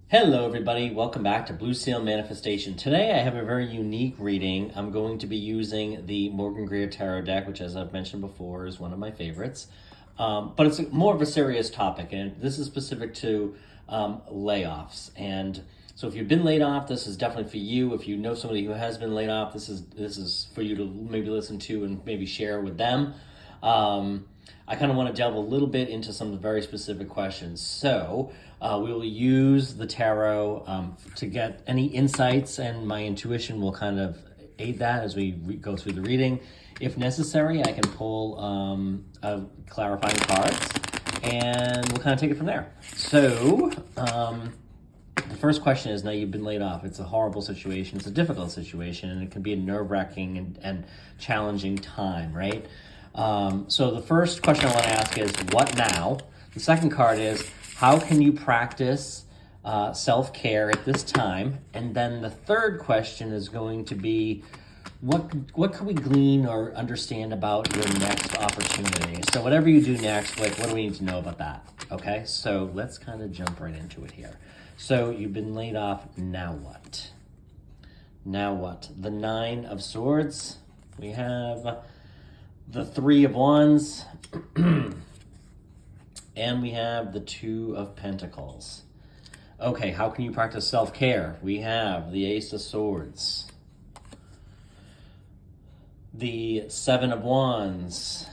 Hello everybody, welcome back to Blue Seal Manifestation. Today I have a very unique reading. I'm going to be using the Morgan Greer Tarot deck, which as I've mentioned before is one of my favorites. But it's more of a serious topic, and this is specific to layoffs. And so if you've been laid off, this is definitely for you. If you know somebody who has been laid off, this is for you to maybe listen to and maybe share with them. I kind of want to delve a little bit into some very specific questions. So we will use the tarot to get any insights, and my intuition will kind of aid that as we go through the reading. If necessary, I can pull clarifying cards, and we'll kind of take it from there. So the first question is, now you've been laid off. It's a horrible situation. It's a difficult situation, and it can be a nerve-wracking and challenging time, right? So the first question I want to ask is, what now? The second card is, how can you practice self-care at this time? And then the third question is going to be, what can we glean or understand about your next opportunity? So whatever you do next, what do we need to know about that? Okay, so let's kind of jump right into it here. So you've been laid off, now what? Now what? The Nine of Swords. We have the Three of Wands, and we have the Two of Pentacles. Okay, how can you practice self-care? We have the Ace of Swords, the Seven of Wands,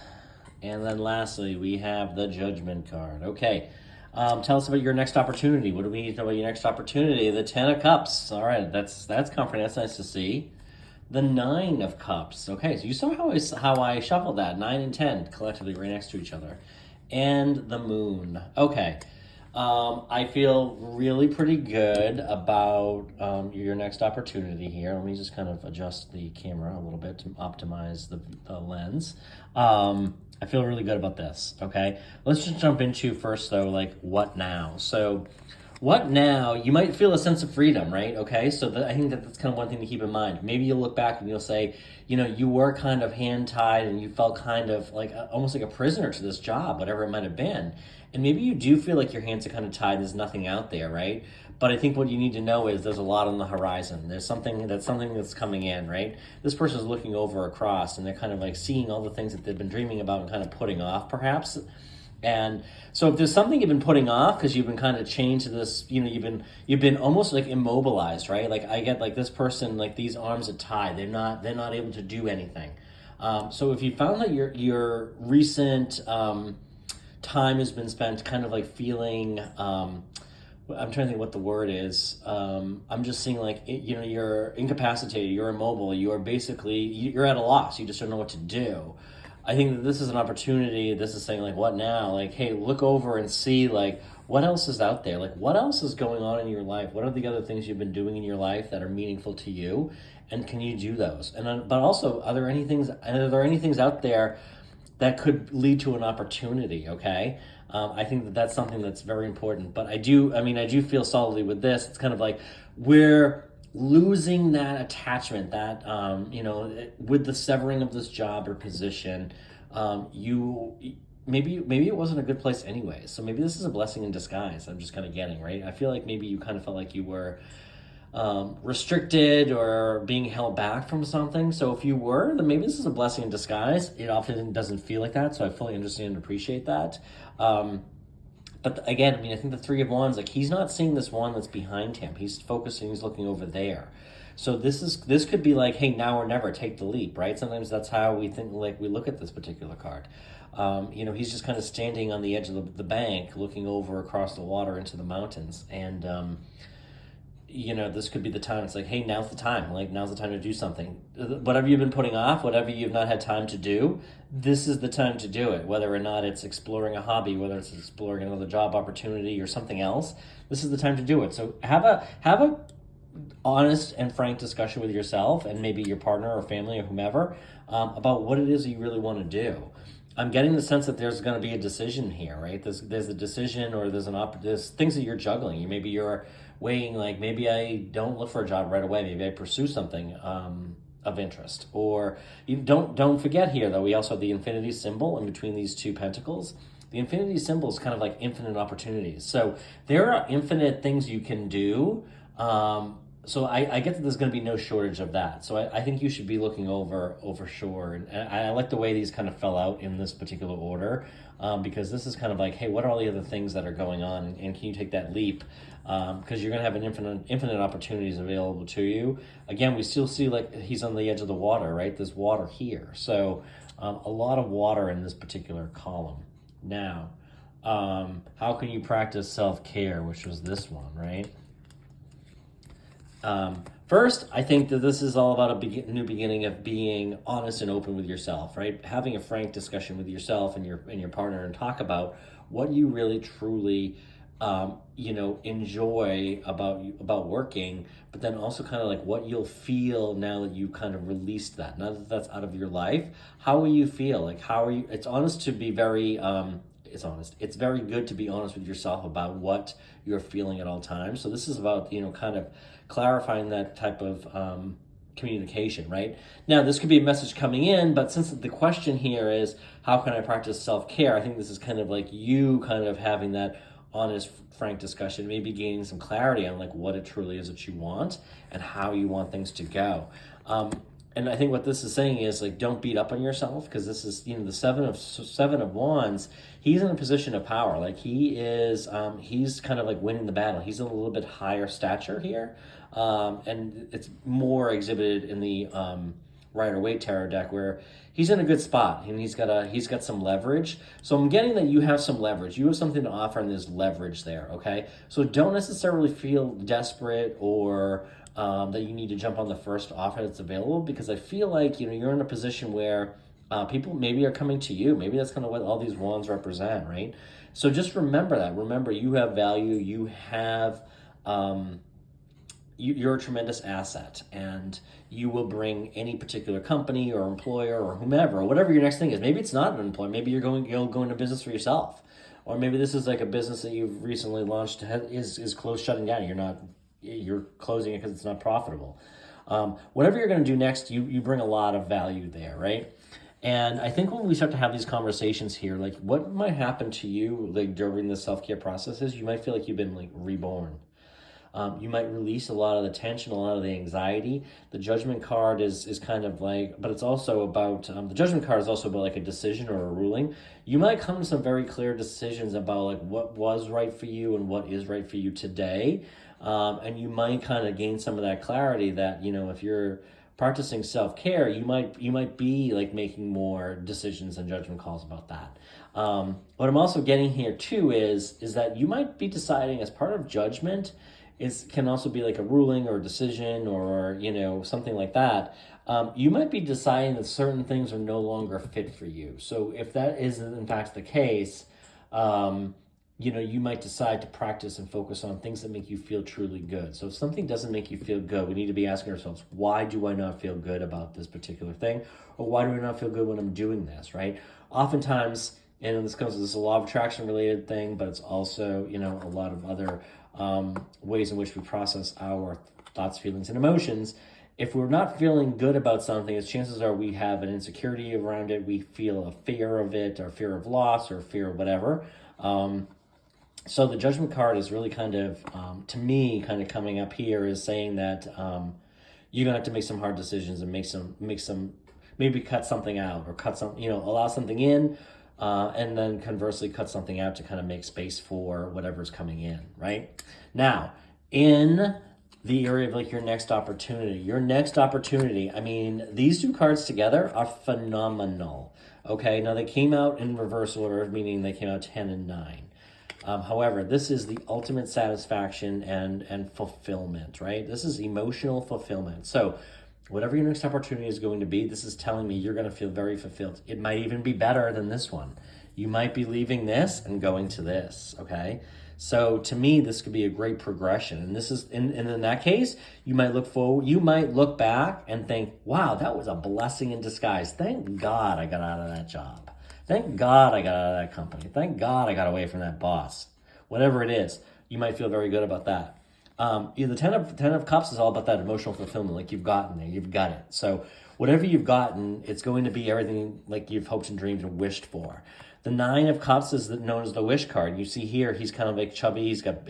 and then lastly, we have the Judgment card. Okay, tell us about your next opportunity. What do we need to know about your next opportunity? The Ten of Cups. All right, that's comforting. That's nice to see. The Nine of Cups. Okay, so you saw how I shuffled that. 9 and 10 collectively right next to each other. And the Moon. Okay, I feel really pretty good about your next opportunity here. Let me just kind of adjust the camera a little bit to optimize the lens. I feel really good about this, okay? Let's just jump into first, though, like, what now? So what now? You might feel a sense of freedom, right? Okay, so I think that's kind of one thing to keep in mind. Maybe you'll look back and you'll say, you know, you were kind of hand-tied and you felt kind of like almost like a prisoner to this job, whatever it might have been. And maybe you do feel like your hands are kind of tied, there's nothing out there, right? But I think what you need to know is there's a lot on the horizon. There's something that's coming in, right? This person's looking over across and they're kind of like seeing all the things that they've been dreaming about and kind of putting off, perhaps. And so if there's something you've been putting off because you've been kind of chained to this, you know, you've been almost like immobilized, right? Like I get like this person, like these arms are tied. They're not able to do anything. So if you found that your recent time has been spent kind of like feeling, I'm trying to think what the word is. I'm just seeing like, you know, you're incapacitated, you're immobile, you're at a loss. You just don't know what to do. I think that this is an opportunity. This is saying like, what now? Like, hey, look over and see like what else is out there? Like, what else is going on in your life? What are the other things you've been doing in your life that are meaningful to you? And can you do those? And but also, are there any things out there that could lead to an opportunity? Okay. I think that that's something that's very important. But I do feel solidly with this. It's kind of like we're losing that attachment, that you know, with the severing of this job or position, maybe it wasn't a good place anyway. So maybe this is a blessing in disguise. I'm just kind of getting, right? I feel like maybe you kind of felt like you were restricted or being held back from something. So if you were, then maybe this is a blessing in disguise. It often doesn't feel like that, so I fully understand and appreciate that. But again, I mean, I think the Three of Wands, like he's not seeing this one that's behind him. He's focusing, he's looking over there. So this could be like, hey, now or never, take the leap, right? Sometimes that's how we think, like we look at this particular card. You know, he's just kind of standing on the edge of the bank, looking over across the water into the mountains. And, you know, this could be the time. It's like, hey, now's the time. Like, now's the time to do something. Whatever you've been putting off, whatever you've not had time to do, this is the time to do it. Whether or not it's exploring a hobby, whether it's exploring another job opportunity or something else, this is the time to do it. So have a honest and frank discussion with yourself and maybe your partner or family or whomever about what it is that you really want to do. I'm getting the sense that there's going to be a decision here, right? There's a decision, or there's things that you're juggling. Maybe you're weighing, like, maybe I don't look for a job right away. Maybe I pursue something of interest. Or you don't forget here, though, we also have the infinity symbol in between these two pentacles. the infinity symbol is kind of like infinite opportunities. So there are infinite things you can do. So I get that there's going to be no shortage of that. So I think you should be looking over sure. And I like the way these kind of fell out in this particular order, because this is kind of like, hey, what are all the other things that are going on, and can you take that leap? Because you're going to have an infinite opportunities available to you. Again, we still see like he's on the edge of the water, right? There's water here, so a lot of water in this particular column. Now, how can you practice self-care, which was this one, right? First, I think that this is all about a new beginning of being honest and open with yourself, right? Having a frank discussion with yourself and your partner, and talk about what you really truly, enjoy about working, but then also kind of like what you'll feel now that you kind of released that. Now that that's out of your life, how will you feel? Like, how are you? It's honest to be very. It's honest. It's very good to be honest with yourself about what you're feeling at all times. So this is about, kind of clarifying that type of communication, right? Now, this could be a message coming in, but since the question here is, how can I practice self-care? I think this is kind of like you kind of having that honest, frank discussion, maybe gaining some clarity on like what it truly is that you want and how you want things to go. And I think what this is saying is like, don't beat up on yourself, because this is, the seven of wands. He's in a position of power. Like he is, he's kind of like winning the battle. He's a little bit higher stature here. And it's more exhibited in the Rider-Waite tarot deck, where he's in a good spot and he's got some leverage. So I'm getting that you have some leverage. You have something to offer, and there's leverage there. Okay. So don't necessarily feel desperate or that you need to jump on the first offer that's available, because I feel like, you're in a position where people maybe are coming to you. Maybe that's kind of what all these wands represent, right? So just remember that. Remember, you have value. You have, you're a tremendous asset, and you will bring any particular company or employer or whomever, or whatever your next thing is. Maybe it's not an employer. Maybe you're going into business for yourself. Or maybe this is like a business that you've recently launched is close, shutting down. You're closing it because it's not profitable. Whatever you're going to do next, you bring a lot of value there, right? And I think when we start to have these conversations here, like what might happen to you like during the self-care process is you might feel like you've been like reborn. You might release a lot of the tension, a lot of the anxiety. The Judgment card is kind of like, but it's also about, the Judgment card is also about like a decision or a ruling. You might come to some very clear decisions about like what was right for you and what is right for you today. And you might kind of gain some of that clarity that, if you're practicing self-care, you might be like making more decisions and judgment calls about that. What I'm also getting here too is that you might be deciding as part of judgment, can also be like a ruling or a decision or, something like that. You might be deciding that certain things are no longer fit for you. So if that is in fact the case, you might decide to practice and focus on things that make you feel truly good. So if something doesn't make you feel good, we need to be asking ourselves, why do I not feel good about this particular thing? Or why do I not feel good when I'm doing this, right? Oftentimes, and this is a law of attraction related thing, but it's also, a lot of other ways in which we process our thoughts, feelings, and emotions. If we're not feeling good about something, as chances are we have an insecurity around it. We feel a fear of it, or fear of loss, or fear of whatever. So the Judgment card is really kind of, to me, kind of coming up here is saying that you're gonna have to make some hard decisions and make some, maybe cut something out, or cut some, allow something in, and then conversely cut something out to kind of make space for whatever's coming in, right? Now, in the area of like your next opportunity, I mean, these two cards together are phenomenal. Okay, now they came out in reverse order, meaning they came out 10 and 9. However, this is the ultimate satisfaction and fulfillment, right? This is emotional fulfillment. So whatever your next opportunity is going to be, this is telling me you're going to feel very fulfilled. It might even be better than this one. You might be leaving this and going to this, okay? So to me, this could be a great progression. And this is, and in that case, you might look back and think, wow, that was a blessing in disguise. Thank God I got out of that job. Thank God I got out of that company. Thank God I got away from that boss. Whatever it is, you might feel very good about that. The Ten of Cups is all about that emotional fulfillment. Like you've gotten there, you've got it. So whatever you've gotten, it's going to be everything like you've hoped and dreamed and wished for. The Nine of Cups is known as the wish card. You see here, he's kind of like chubby. He's got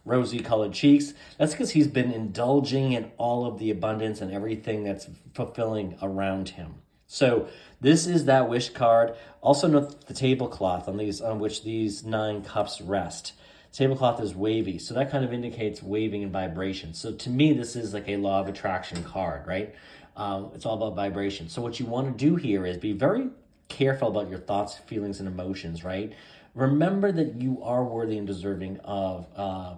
rosy colored cheeks. That's because he's been indulging in all of the abundance and everything that's fulfilling around him. So this is that wish card. Also note the tablecloth on which these 9 cups rest. Tablecloth is wavy, so that kind of indicates waving and vibration. So to me, this is like a law of attraction card, right? It's all about vibration. So what you want to do here is be very careful about your thoughts, feelings, and emotions, right? Remember that you are worthy and deserving of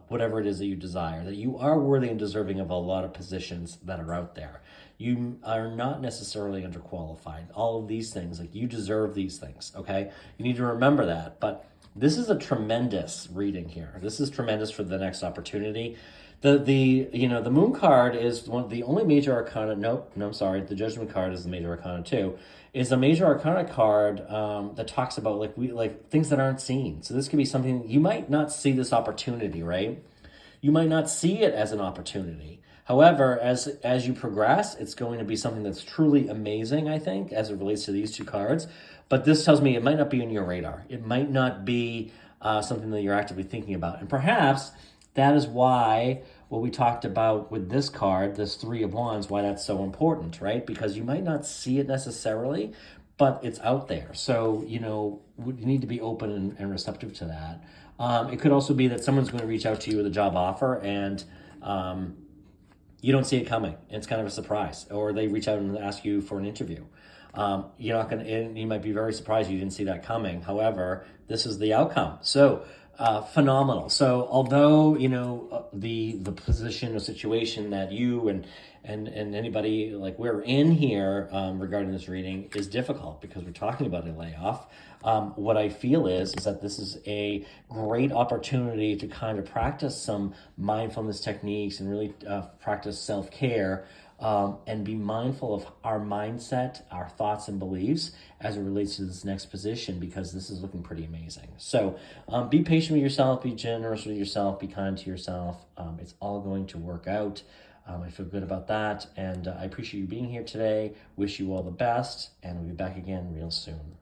whatever it is that you desire, that you are worthy and deserving of a lot of positions that are out there. You are not necessarily underqualified. All of these things, like you deserve these things, okay? You need to remember that. But this is a tremendous reading here. This is tremendous for the next opportunity. The Moon card is one of the only major arcana. Nope, no, I'm sorry. The Judgment card is the major arcana too. Is a major arcana card that talks about like things that aren't seen. So this could be something you might not see this opportunity, right? You might not see it as an opportunity. However, as you progress, it's going to be something that's truly amazing, I think, as it relates to these 2 cards. But this tells me it might not be on your radar. It might not be something that you're actively thinking about. And perhaps that is why what we talked about with this card, this 3 of Wands, why that's so important, right? Because you might not see it necessarily, but it's out there. So, you need to be open and receptive to that. It could also be that someone's going to reach out to you with a job offer and you don't see it coming. It's kind of a surprise. Or they reach out and ask you for an interview. You're not going to, you might be very surprised you didn't see that coming. However, this is the outcome. So, phenomenal. So although, the position or situation that you and anybody like we're in here regarding this reading is difficult because we're talking about a layoff, what I feel is that this is a great opportunity to kind of practice some mindfulness techniques and really practice self-care. And be mindful of our mindset, our thoughts and beliefs as it relates to this next position, because this is looking pretty amazing. So be patient with yourself, be generous with yourself, be kind to yourself. It's all going to work out. I feel good about that. And I appreciate you being here today. Wish you all the best. And we'll be back again real soon.